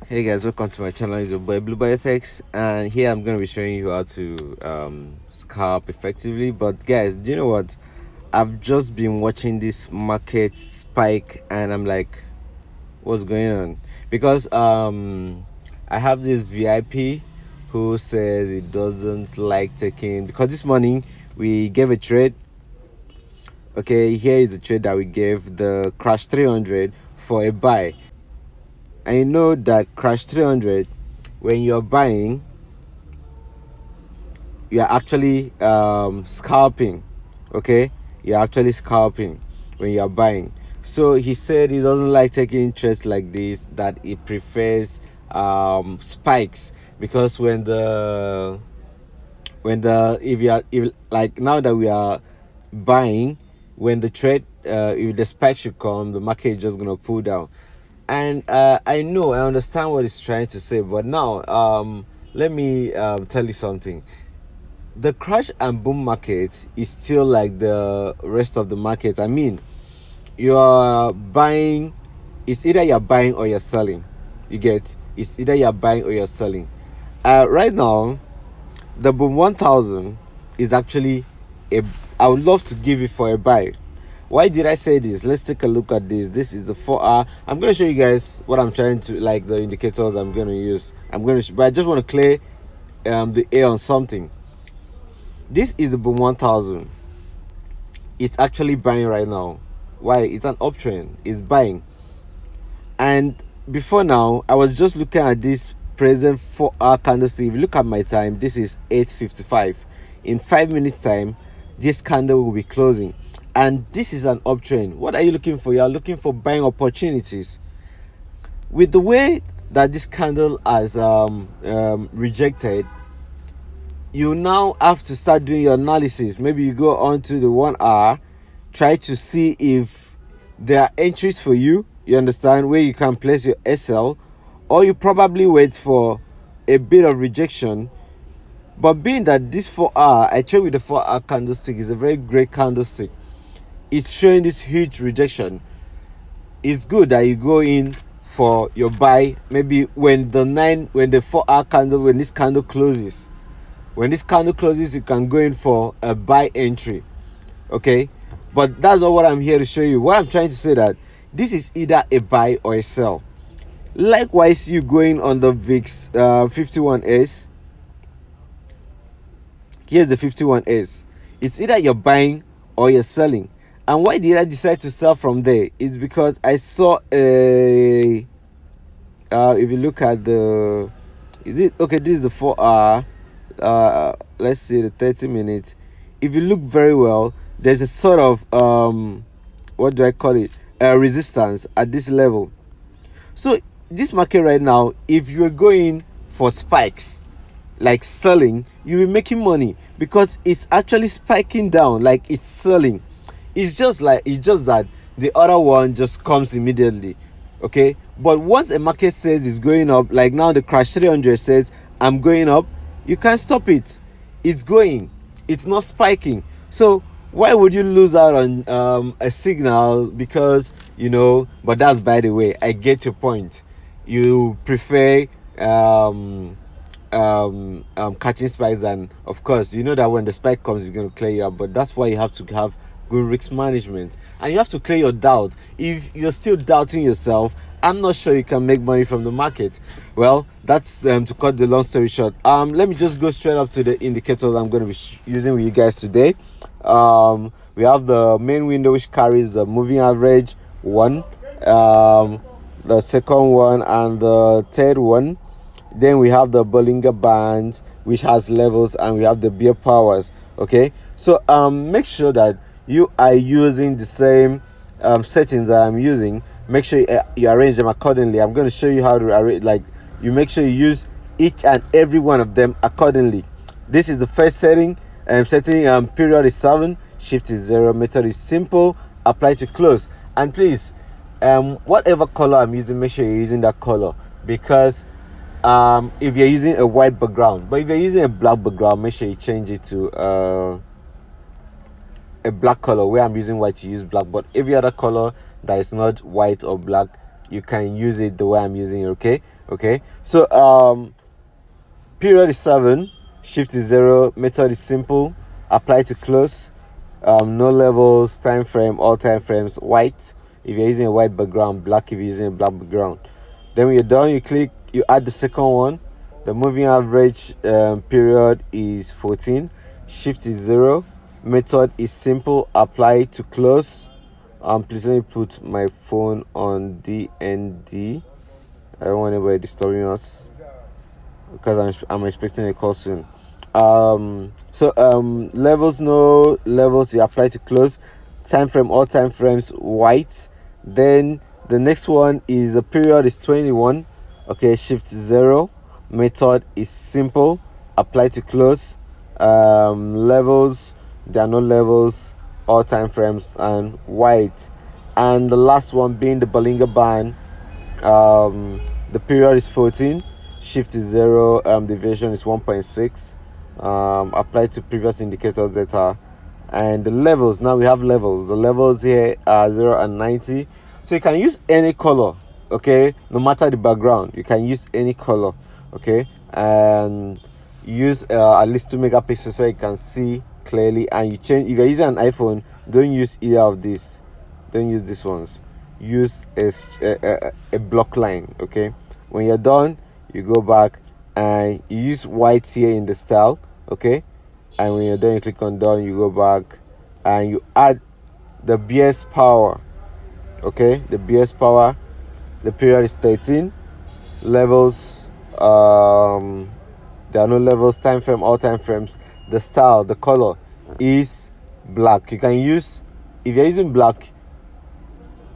Hey guys, welcome to my channel. It's your boy Blue Boy FX, and here I'm gonna be showing you how to scalp effectively. But guys, do you know what? I've just been watching this market spike, and I'm like, what's going on? Because I have this VIP who says he doesn't like taking, because this morning we gave a trade. Okay, here is the trade that we gave, the crash 300 for a buy. And you know that crash 300, when you're buying, you're actually scalping. Okay, you're actually scalping when you're buying. So he said he doesn't like taking interest like this, that he prefers spikes, because when the if like now that we are buying, when the trade if the spike should come, the market is just gonna pull down. And I understand what he's trying to say, but now let me tell you something. The crash and boom market is still like the rest of the market. I mean, you're buying, it's either you're buying or you're selling. You get, it's either you're buying or you're selling. Right now, the boom 1000 is actually a, I would love to give it for a buy. Why did I say this? Let's take a look at this. This is the 4 hour. I'm going to show you guys what I'm trying to, like, the indicators I'm going to use. But I just want to clear the air on something. This is the boom 1000. It's actually buying right now. Why? It's an uptrend. It's buying. And before now, I was just looking at this present 4 hour candlestick. If you look at my time, this is 8:55. In 5 minutes time, this candle will be closing, and this is an uptrend. What are you looking for? You are looking for buying opportunities. With the way that this candle has rejected, you now have to start doing your analysis. Maybe you go on to the 1 hour, try to see if there are entries for you, you understand, where you can place your SL, or you probably wait for a bit of rejection. But being that this 4 hour, I trade with the 4 hour candlestick, is a very great candlestick. It's showing this huge rejection. It's good that you go in for your buy maybe when the 4 hour candle, when this candle closes. When this candle closes, you can go in for a buy entry. Okay, but that's not what I'm here to show you. What I'm trying to say, that this is either a buy or a sell. Likewise, you going on the VIX 51s. Here's the 51s. It's either you're buying or you're selling. And why did I decide to sell from there? It's because I saw a if you look at the, is it okay, this is the 4 hour. Let's see the 30 minutes. If you look very well, there's a sort of what do I call it, resistance at this level. So this market right now, if you are going for spikes, like selling, you'll be making money, because it's actually spiking down, like it's selling. It's just that the other one just comes immediately. Okay, but once a market says it's going up, like now the crash 300 says I'm going up, you can't stop it. It's going, it's not spiking. So why would you lose out on a signal? Because but that's, by the way, I get your point. You prefer catching spikes, and of course you know that when the spike comes, it's going to clear you up. But that's why you have to have good risk management, and you have to clear your doubt. If you're still doubting yourself, I'm not sure you can make money from the market. Well, that's to cut the long story short. Let me just go straight up to the indicators I'm going to be using with you guys today. We have the main window, which carries the moving average one, the second one, and the third one. Then we have the Bollinger Band, which has levels, and we have the beer powers. Okay, so make sure that you are using the same settings that I'm using. Make sure you arrange them accordingly. I'm going to show you how to arrange, like, you make sure you use each and every one of them accordingly. This is the first setting. Period is 7, shift is 0, method is simple, apply to close. And please, whatever color I'm using, make sure you're using that color, because if you're using a white background, but if you're using a black background, make sure you change it to a black color. Where I'm using white, you use black. But every other color that is not white or black, you can use it the way I'm using it. Okay, so period is 7, shift is 0, method is simple, apply to close, no levels, time frame, all time frames, white if you're using a white background, black if you're using a black background. Then when you're done, you add the second one. The moving average period is 14, shift is 0, method is simple, apply to close. Please let me put my phone on DND. I don't want anybody disturbing us because I'm expecting a call soon. Levels, no levels, you apply to close. Time frame, all time frames, white. Then the next one is the period is 21. Okay, shift 0, method is simple, apply to close. Levels, there are no levels, all time frames, and white. And the last one being the Bollinger Band. The period is 14, shift is 0, deviation is 1.6. Apply to previous indicators data. And the levels, now we have levels. The levels here are 0 and 90. So you can use any color, okay, no matter the background. You can use any color, okay, and use at least 2 megapixels so you can see clearly. And you change, if you're using an iPhone, don't use either of these. Don't use these ones. Use a block line. Okay, when you're done, you go back and you use white here in the style. Okay, and when you're done, you click on done, you go back and you add the BS power. Okay, the BS power. The period is 13. Levels, there are no levels. Time frame, all time frames. The style, the color is black. You can use, if you're using black,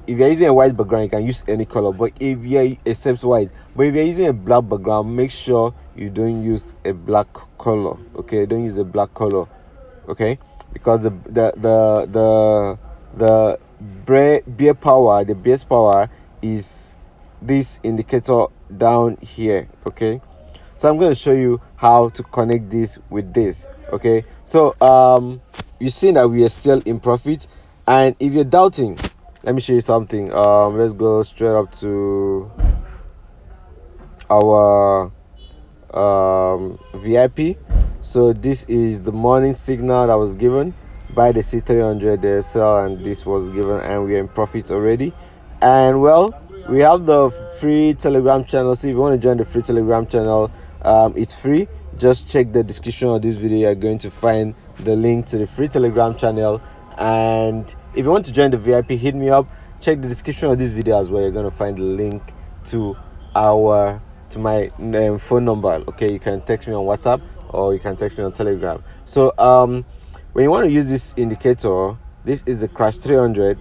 if you're using a white background, you can use any color, but if you're except white, but if you're using a black background, make sure you don't use a black color. Okay, don't use a black color. Okay, because the beer power, the base power is this indicator down here. Okay, so I'm going to show you how to connect this with this. Okay, so you see that we are still in profit, and if you're doubting, let me show you something. Let's go straight up to our VIP. So this is the morning signal that was given by the C300 DSL, and this was given, and we're in profit already. And well, we have the free Telegram channel. So if you want to join the free Telegram channel, it's free. Just check the description of this video. You're going to find the link to the free Telegram channel. And if you want to join the VIP, hit me up. Check the description of this video as well. You're going to find the link to my phone number. Okay, you can text me on WhatsApp or you can text me on Telegram. So when you want to use this indicator, this is the Crash 300.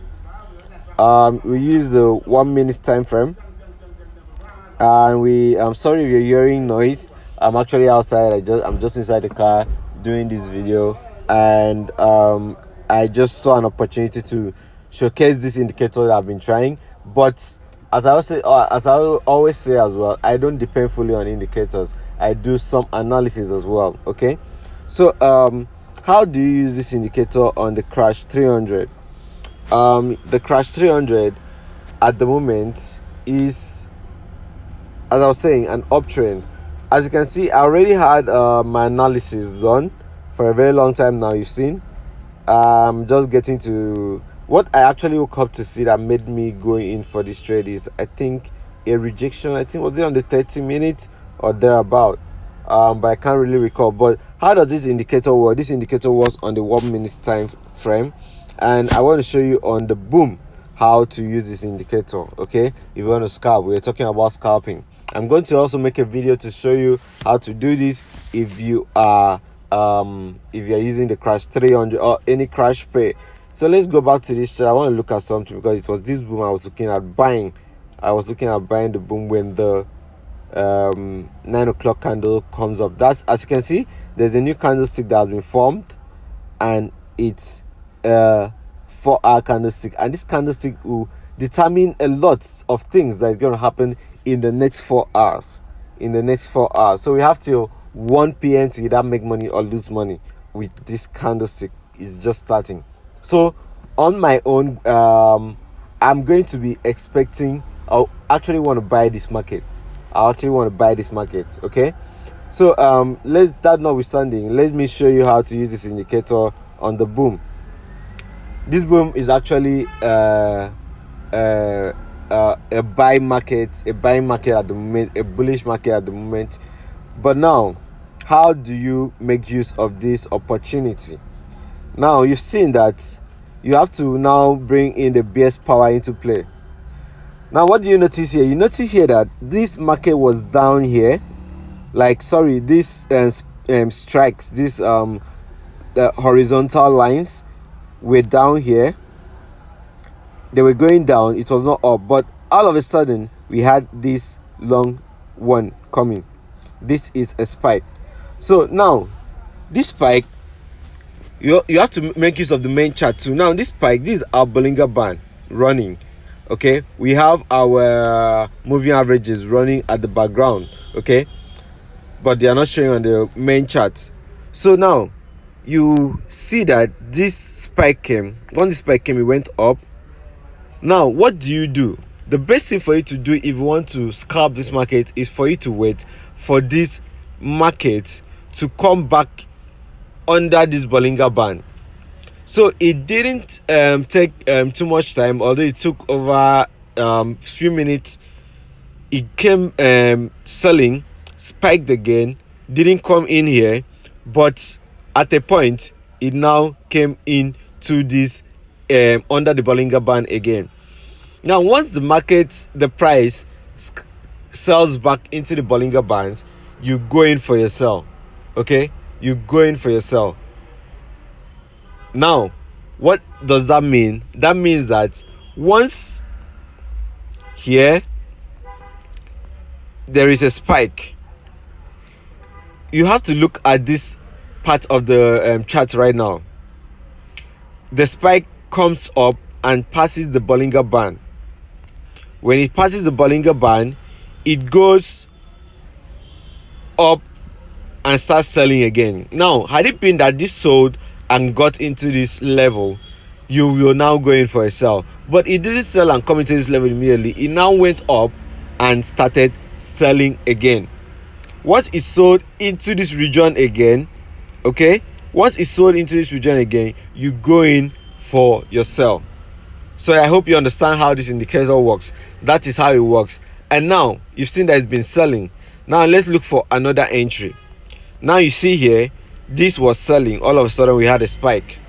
We use the 1 minute time frame, and I'm sorry if you're hearing noise. I'm actually outside. I'm just inside the car doing this video, and I just saw an opportunity to showcase this indicator that I've been trying. But as I always say as well, I don't depend fully on indicators. I do some analysis as well. Okay, so how do you use this indicator on the Crash 300? The Crash 300 at the moment is, as I was saying, an uptrend. As you can see, I already had my analysis done for a very long time now. You've seen, just getting to what I actually woke up to see that made me go in for this trade is, I think, a rejection. I think was it on the 30 minutes or thereabout, but I can't really recall. But how does this indicator work? This indicator was on the 1 minute time frame, and I want to show you on the boom how to use this indicator. Okay, if you want to scalp, we're talking about scalping. I'm going to also make a video to show you how to do this if you are using the Crash 300 or any Crash Pay. So let's go back to this chart. I want to look at something because it was this boom I was looking at buying. I was looking at buying the boom when the 9 o'clock candle comes up. That's, as you can see, there's a new candlestick that has been formed, and it's a 4-hour candlestick, and this candlestick will determine a lot of things that is going to happen in the next 4 hours. So we have till 1 p.m. to either make money or lose money with this candlestick. It's just starting. So on my own, I'm going to be expecting, or actually want to buy this market. Okay, so let's, that notwithstanding, let me show you how to use this indicator on the boom. This boom is actually a buying market at the moment, a bullish market at the moment. But now, how do you make use of this opportunity? Now you've seen that you have to now bring in the BS power into play. Now what do you notice here? You notice here that this market was down here, like, sorry, this strikes, this the horizontal lines were down here. They were going down, it was not up, but all of a sudden we had this long one coming. This is a spike. So now this spike, you have to make use of the main chart too. Now this spike, this is our Bollinger Band running. Okay, we have our moving averages running at the background. Okay, but they are not showing on the main chart. So now you see that this spike came. When the spike came, it went up. Now what do? The best thing for you to do if you want to scalp this market is for you to wait for this market to come back under this Bollinger Band. So it didn't take too much time, although it took over few minutes. It came selling, spiked again, didn't come in here, but at a point it now came in to this under the Bollinger Band again. Now once the price sells back into the Bollinger Band, you go in for your sell. Okay, you go in for your sell. Now what does that mean? That means that once here there is a spike, you have to look at this part of the chart right now. The spike comes up and passes the Bollinger Band. When it passes the Bollinger Band, it goes up and starts selling again. Now had it been that this sold and got into this level, you will now go in for a sell. But it didn't sell and come into this level immediately. It now went up and started selling again. Once it sold into this region again, okay, once it's sold into this region again, you go in for your sell. So I hope you understand how this indicator works. That is how it works. And now you've seen that it's been selling. Now let's look for another entry. Now you see here, this was selling. All of a sudden we had a spike.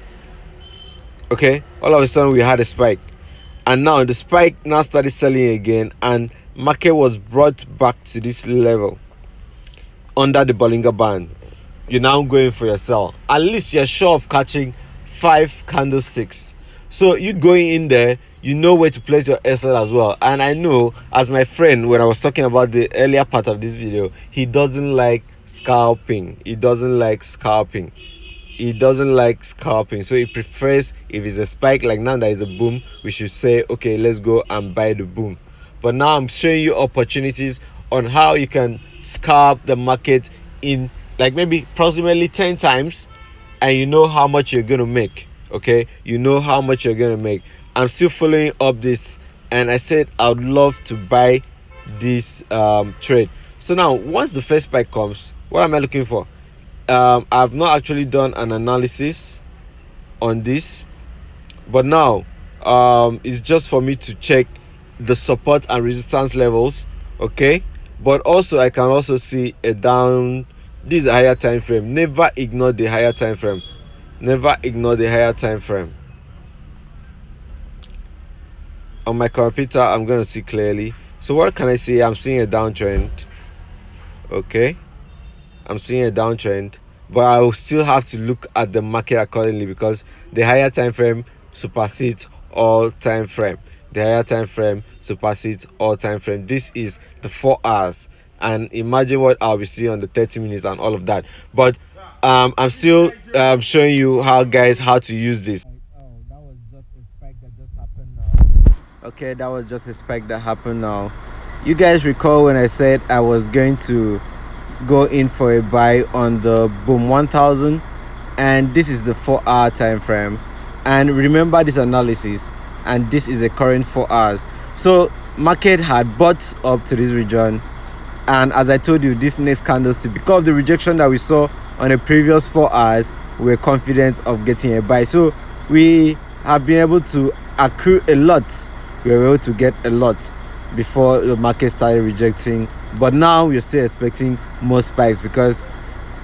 Okay, all of a sudden we had a spike, and now the spike now started selling again, and market was brought back to this level under the Bollinger Band. You're now going for your sell. At least you're sure of catching 5 candlesticks. So you going in there, you know where to place your SL as well. And I know, as my friend, when I was talking about the earlier part of this video, he doesn't like scalping. He doesn't like scalping. So he prefers, if it's a spike, like now there is a boom, we should say, okay, let's go and buy the boom. But now I'm showing you opportunities on how you can scalp the market in like maybe approximately 10 times, and you know how much you're gonna make. Okay, you know how much you're gonna make. I'm still following up this, and I said I would love to buy this trade. So now once the first spike comes, what am I looking for? I've not actually done an analysis on this, but now it's just for me to check the support and resistance levels. Okay, but also I can also see a down. This is a higher time frame. Never ignore the higher time frame. On my computer I'm going to see clearly. So what can I see? I'm seeing a downtrend. Okay, I'm seeing a downtrend, but I will still have to look at the market accordingly, because the higher time frame supersedes all time frame. This is the 4 hours, and imagine what I'll be seeing on the 30 minutes and all of that. But I'm still showing you how to use this. That was just a spike that just happened now. Okay, that was just a spike that happened now. You guys recall when I said I was going to go in for a buy on the boom 1000, and this is the 4-hour time frame, and remember this analysis, and this is the current 4 hours. So market had bought up to this region, and as I told you, this next candlestick, because of the rejection that we saw on the previous 4 hours, we were confident of getting a buy. So we have been able to accrue a lot. We were able to get a lot before the market started rejecting, but now we're still expecting more spikes because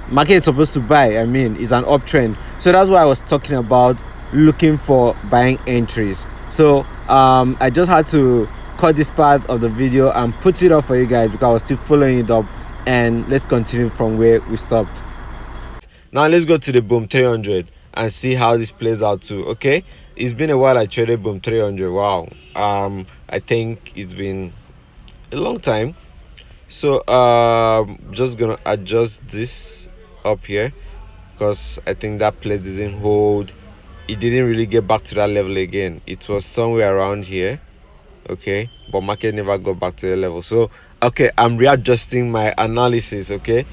market is supposed to buy. I mean, it's an uptrend. So that's why I was talking about looking for buying entries. So I just had to cut this part of the video and put it up for you guys because I was still following it up. And let's continue from where we stopped. Now let's go to the boom 300 and see how this plays out too. Okay, it's been a while I traded boom 300. Wow. I think it's been a long time. So just gonna adjust this up here because I think that place doesn't hold. It didn't really get back to that level again. It was somewhere around here. Okay, but market never got back to the level. So okay, I'm readjusting my analysis. Okay,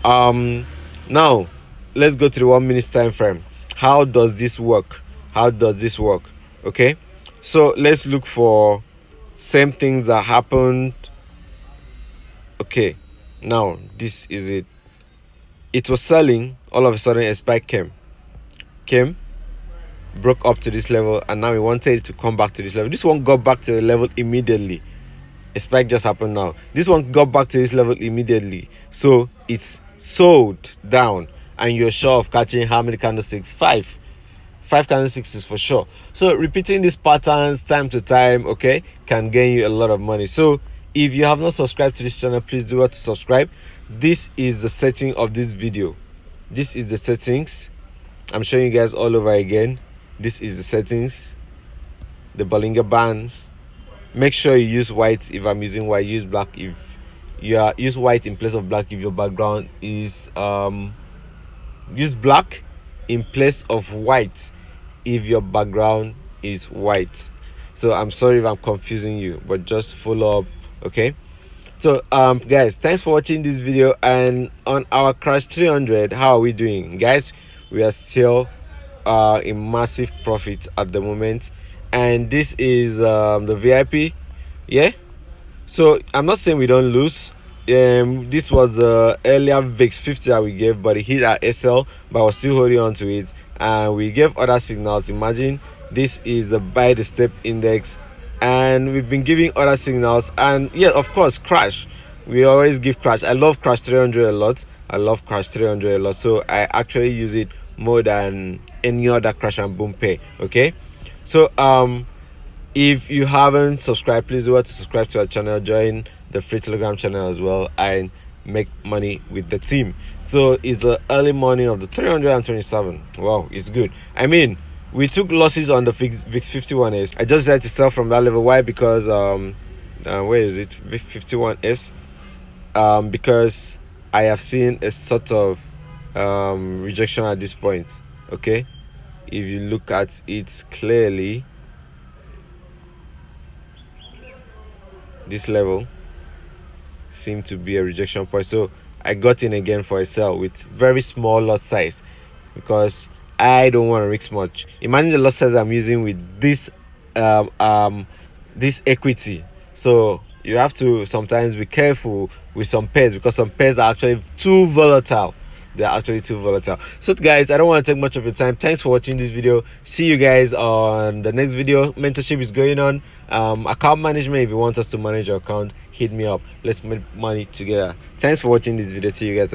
now let's go to the 1 minute time frame. How does this work? Okay, so let's look for same things that happened. Okay, now this is it. It was selling, all of a sudden a spike came, broke up to this level, and now we wanted it to come back to this level. This one got back to the level immediately. A spike just happened now. This one got back to this level immediately, so it's sold down, and you're sure of catching how many candlesticks? Five candlesticks is for sure. So repeating these patterns time to time, okay, can gain you a lot of money. So if you have not subscribed to this channel, please do what to subscribe. This is the setting of this video. This is the settings. I'm showing you guys all over again. This is the settings, the Bollinger Bands. Make sure you use white. If I'm using white, use black. If you are, use white in place of black. If your background is use black in place of white if your background is white. So I'm sorry if I'm confusing you, but just follow up. Okay, so guys, thanks for watching this video. And on our crash 300, how are we doing, guys? We are still in massive profit at the moment, and this is the VIP. Yeah, so I'm not saying we don't lose. This was the earlier VIX 50 that we gave, but it hit our SL, but I was still holding on to it, and we gave other signals. Imagine this is the buy the step index, and we've been giving other signals. And yeah, of course, crash, we always give crash. I love crash 300 a lot. So I actually use it more than any other crash and boom pay. Okay, so if you haven't subscribed, please do what to subscribe to our channel, join the free Telegram channel as well, and make money with the team. So it's the early morning of the 327. Wow, it's good. I mean, we took losses on the VIX 51s. I just had to sell from that level. Why? Because where is it? VIX 51s. Because I have seen a sort of rejection at this point. Okay, if you look at it clearly, this level seemed to be a rejection point. So I got in again for a sell with very small lot size because I don't want to risk much. Imagine the lot size I'm using with this this equity. So you have to sometimes be careful with some pairs because some pairs are actually too volatile. They're actually too volatile. So guys, I don't want to take much of your time. Thanks for watching this video. See you guys on the next video. Mentorship is going on. Account management, if you want us to manage your account, hit me up. Let's make money together. Thanks for watching this video. See you guys.